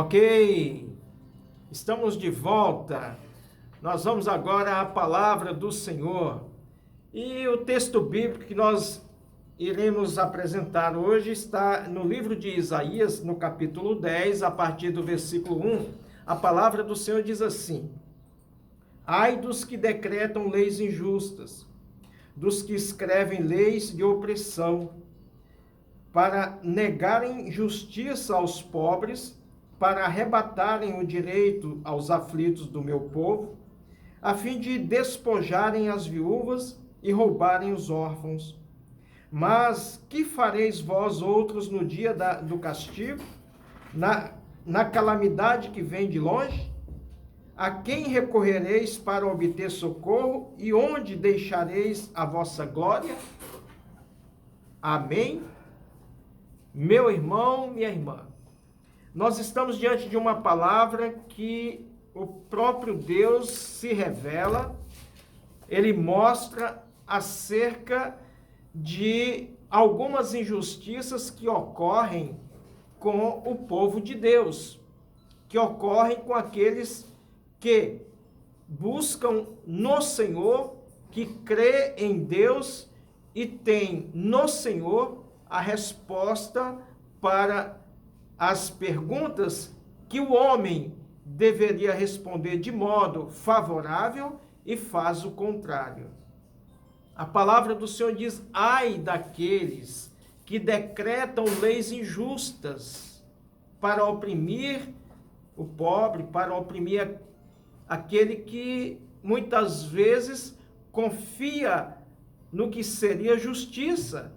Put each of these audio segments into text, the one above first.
Ok, estamos de volta. Nós vamos agora à palavra do Senhor. E o texto bíblico que nós iremos apresentar hoje está no livro de Isaías, no capítulo 10, a partir do versículo 1. A palavra do Senhor diz assim: Ai dos que decretam leis injustas, dos que escrevem leis de opressão, para negarem justiça aos pobres, para arrebatarem o direito aos aflitos do meu povo, a fim de despojarem as viúvas e roubarem os órfãos. Mas que fareis vós outros no dia do castigo, na calamidade que vem de longe? A quem recorrereis para obter socorro e onde deixareis a vossa glória? Amém? Meu irmão, minha irmã, nós estamos diante de uma palavra que o próprio Deus se revela, ele mostra acerca de algumas injustiças que ocorrem com o povo de Deus, que ocorrem com aqueles que buscam no Senhor, que crê em Deus e tem no Senhor a resposta para as perguntas que o homem deveria responder de modo favorável e faz o contrário. A palavra do Senhor diz: ai daqueles que decretam leis injustas para oprimir o pobre, para oprimir aquele que muitas vezes confia no que seria justiça.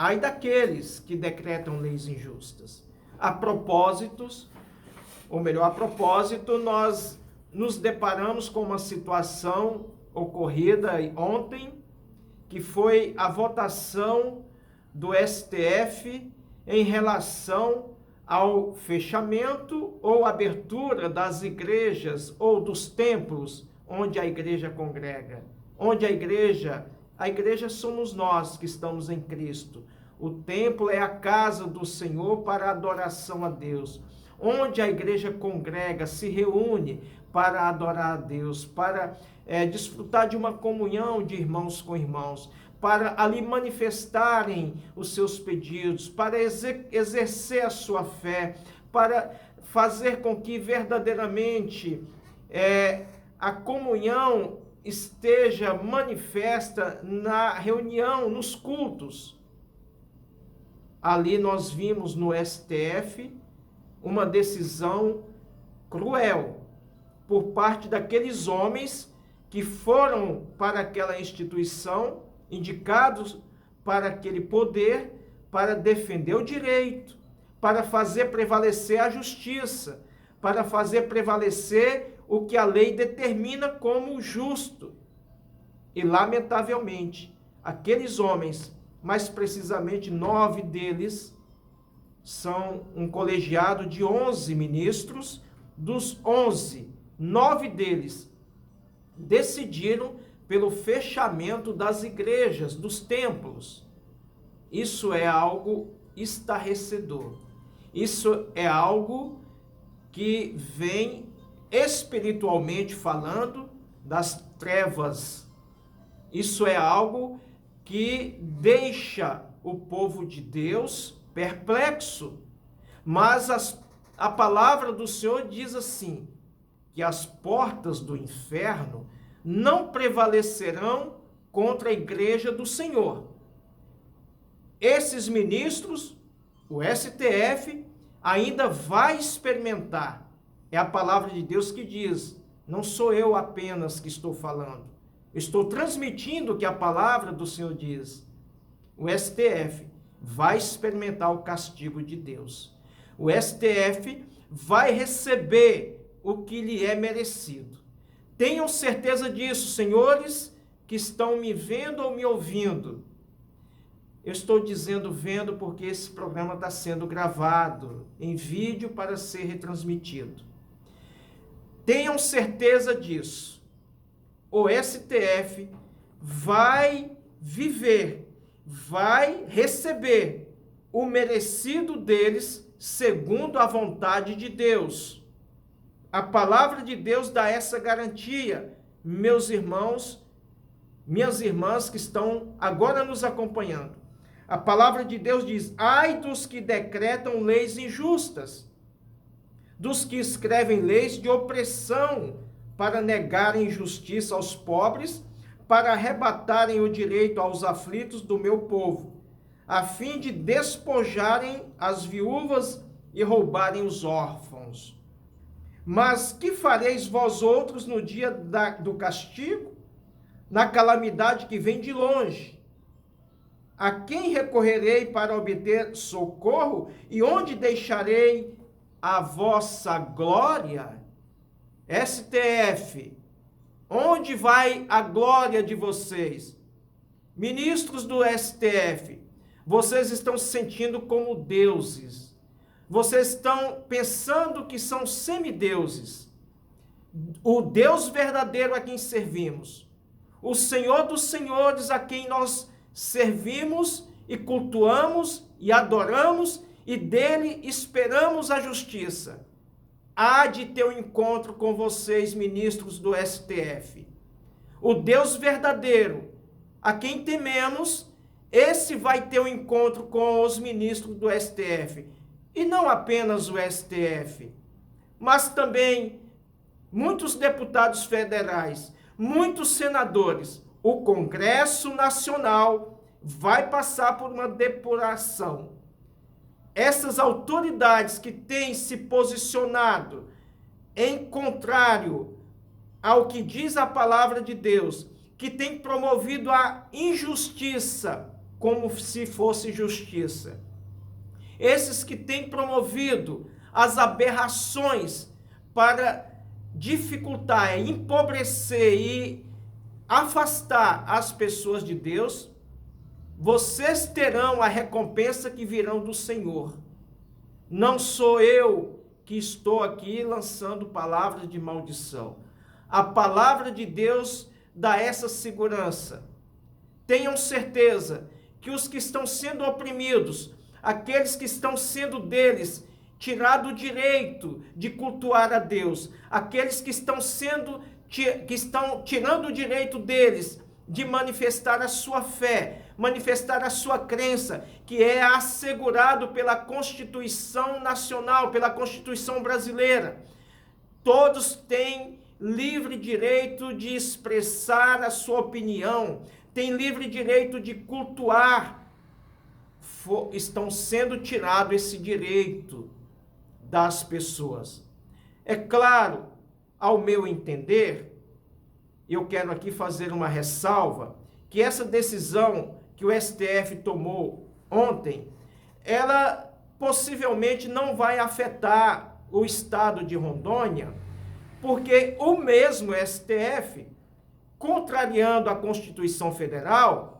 Ai daqueles que decretam leis injustas. A propósito, nós nos deparamos com uma situação ocorrida ontem, que foi a votação do STF em relação ao fechamento ou abertura das igrejas ou dos templos onde a igreja congrega, onde a igreja somos nós que estamos em Cristo. O templo é a casa do Senhor para a adoração a Deus. Onde a igreja congrega, se reúne para adorar a Deus, para desfrutar de uma comunhão de irmãos com irmãos, para ali manifestarem os seus pedidos, para exercer a sua fé, para fazer com que verdadeiramente a comunhão esteja manifesta na reunião, nos cultos. Ali nós vimos no STF uma decisão cruel por parte daqueles homens que foram para aquela instituição, indicados para aquele poder, para defender o direito, para fazer prevalecer a justiça, para fazer prevalecer o que a lei determina como justo. E, lamentavelmente, aqueles homens, mais precisamente 9 deles, são um colegiado de 11 ministros, dos 11, 9 deles decidiram pelo fechamento das igrejas, dos templos. Isso é algo estarrecedor. Isso é algo que vem espiritualmente falando das trevas. Isso é algo que deixa o povo de Deus perplexo. Mas a palavra do Senhor diz assim, que as portas do inferno não prevalecerão contra a igreja do Senhor. Esses ministros, o STF, ainda vai experimentar. É a palavra de Deus que diz, não sou eu apenas que estou falando. Estou transmitindo o que a palavra do Senhor diz. O STF vai experimentar o castigo de Deus. O STF vai receber o que lhe é merecido. Tenham certeza disso, senhores que estão me vendo ou me ouvindo. Eu estou dizendo vendo porque esse programa está sendo gravado em vídeo para ser retransmitido. Tenham certeza disso. O STF vai viver, vai receber o merecido deles segundo a vontade de Deus. A palavra de Deus dá essa garantia, meus irmãos, minhas irmãs que estão agora nos acompanhando. A palavra de Deus diz: ai dos que decretam leis injustas, dos que escrevem leis de opressão para negarem justiça aos pobres, para arrebatarem o direito aos aflitos do meu povo, a fim de despojarem as viúvas e roubarem os órfãos. Mas que fareis vós outros no dia do castigo, na calamidade que vem de longe? A quem recorrerei para obter socorro? E onde deixarei a vossa glória? STF, onde vai a glória de vocês? Ministros do STF, vocês estão se sentindo como deuses. Vocês estão pensando que são semideuses. O Deus verdadeiro a quem servimos, o Senhor dos senhores a quem nós servimos e cultuamos e adoramos e dele esperamos a justiça, há de ter um encontro com vocês, ministros do STF. O Deus verdadeiro a quem tememos, esse vai ter um encontro com os ministros do STF. E não apenas o STF, mas também muitos deputados federais, muitos senadores. O Congresso Nacional vai passar por uma depuração. Essas autoridades que têm se posicionado em contrário ao que diz a palavra de Deus, que têm promovido a injustiça como se fosse justiça. Esses que têm promovido as aberrações para dificultar, empobrecer e afastar as pessoas de Deus, vocês terão a recompensa que virão do Senhor. Não sou eu que estou aqui lançando palavras de maldição. A palavra de Deus dá essa segurança. Tenham certeza que os que estão sendo oprimidos, aqueles que estão sendo deles tirado o direito de cultuar a Deus, aqueles que estão tirando o direito deles de manifestar a sua fé, manifestar a sua crença, que é assegurado pela Constituição Nacional, pela Constituição Brasileira. Todos têm livre direito de expressar a sua opinião, têm livre direito de cultuar. Estão sendo tirado esse direito das pessoas. É claro, ao meu entender, eu quero aqui fazer uma ressalva, que essa decisão que o STF tomou ontem, ela possivelmente não vai afetar o estado de Rondônia, porque o mesmo STF, contrariando a Constituição Federal,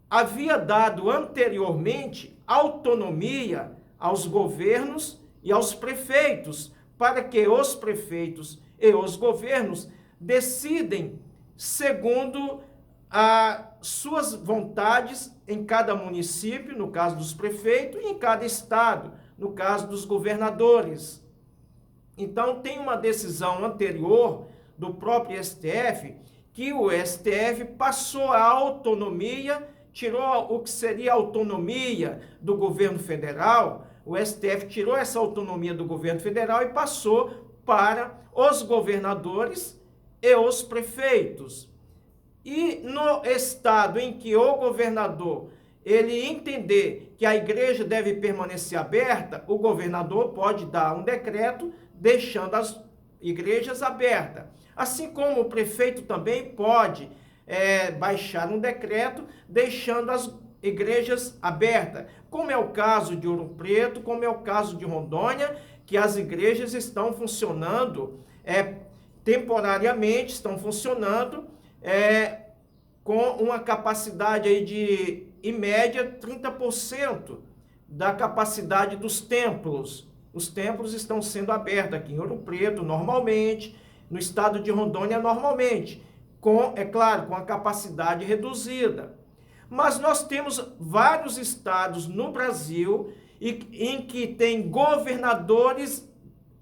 havia dado anteriormente autonomia aos governos e aos prefeitos, para que os prefeitos e os governos decidem segundo as suas vontades em cada município, no caso dos prefeitos, e em cada estado, no caso dos governadores. Então, tem uma decisão anterior do próprio STF, que o STF passou a autonomia, tirou o que seria a autonomia do governo federal. O STF tirou essa autonomia do governo federal e passou para os governadores e os prefeitos. E no estado em que o governador ele entender que a igreja deve permanecer aberta, o governador pode dar um decreto deixando as igrejas abertas. Assim como o prefeito também pode baixar um decreto deixando as igrejas abertas, como é o caso de Ouro Preto, como é o caso de Rondônia, que as igrejas estão funcionando temporariamente, estão funcionando com uma capacidade aí de, em média, 30% da capacidade dos templos. Os templos estão sendo abertos aqui em Ouro Preto, normalmente, no estado de Rondônia, normalmente, é claro, com a capacidade reduzida. Mas nós temos vários estados no Brasil em que tem governadores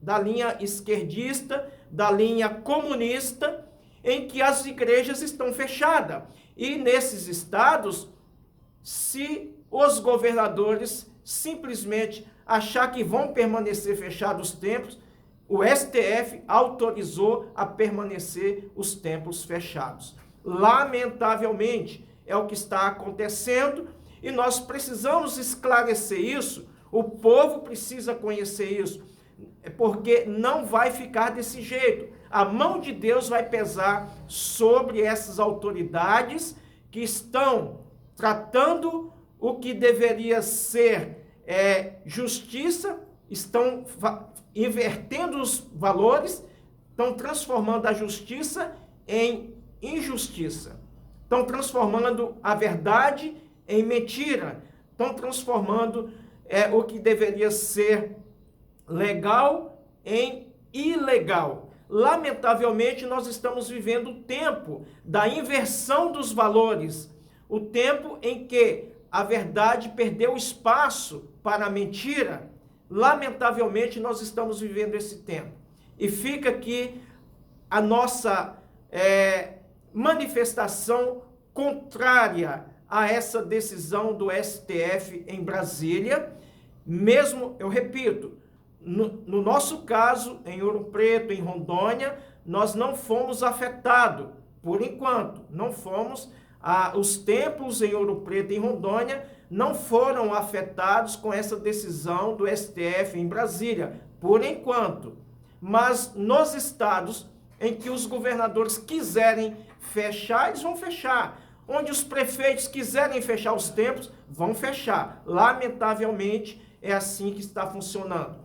da linha esquerdista, da linha comunista, em que as igrejas estão fechadas. E nesses estados, se os governadores simplesmente achar que vão permanecer fechados os templos, o STF autorizou a permanecer os templos fechados. Lamentavelmente, é o que está acontecendo e nós precisamos esclarecer isso. O povo precisa conhecer isso, porque não vai ficar desse jeito. A mão de Deus vai pesar sobre essas autoridades que estão tratando o que deveria ser justiça, estão invertendo os valores, estão transformando a justiça em injustiça, estão transformando a verdade em mentira, estão transformando o que deveria ser legal em ilegal. Lamentavelmente, nós estamos vivendo o tempo da inversão dos valores, o tempo em que a verdade perdeu espaço para a mentira. Lamentavelmente, nós estamos vivendo esse tempo. E fica aqui a nossa manifestação contrária a essa decisão do STF em Brasília. Mesmo, eu repito, no nosso caso, em Ouro Preto, em Rondônia, nós não fomos afetados, por enquanto, não fomos. Os templos em Ouro Preto e em Rondônia não foram afetados com essa decisão do STF em Brasília, por enquanto. Mas nos estados em que os governadores quiserem fechar, eles vão fechar. Onde os prefeitos quiserem fechar os templos, vão fechar. Lamentavelmente, é assim que está funcionando.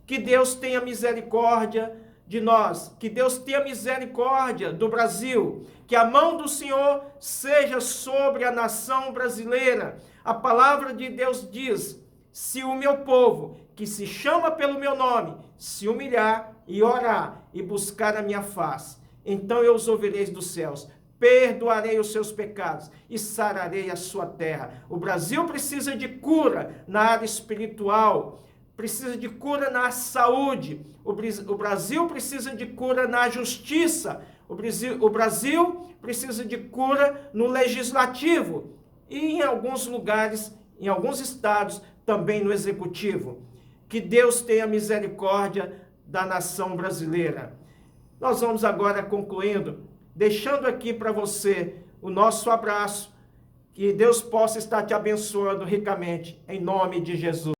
Que Deus tenha misericórdia de nós, que Deus tenha misericórdia do Brasil, que a mão do Senhor seja sobre a nação brasileira. A palavra de Deus diz: se o meu povo, que se chama pelo meu nome, se humilhar e orar e buscar a minha face, então eu os ouvirei dos céus, perdoarei os seus pecados e sararei a sua terra. O Brasil precisa de cura na área espiritual, precisa de cura na saúde, o Brasil precisa de cura na justiça, o Brasil precisa de cura no legislativo e em alguns lugares, em alguns estados, também no executivo. Que Deus tenha misericórdia da nação brasileira. Nós vamos agora concluindo, deixando aqui para você o nosso abraço, que Deus possa estar te abençoando ricamente, em nome de Jesus.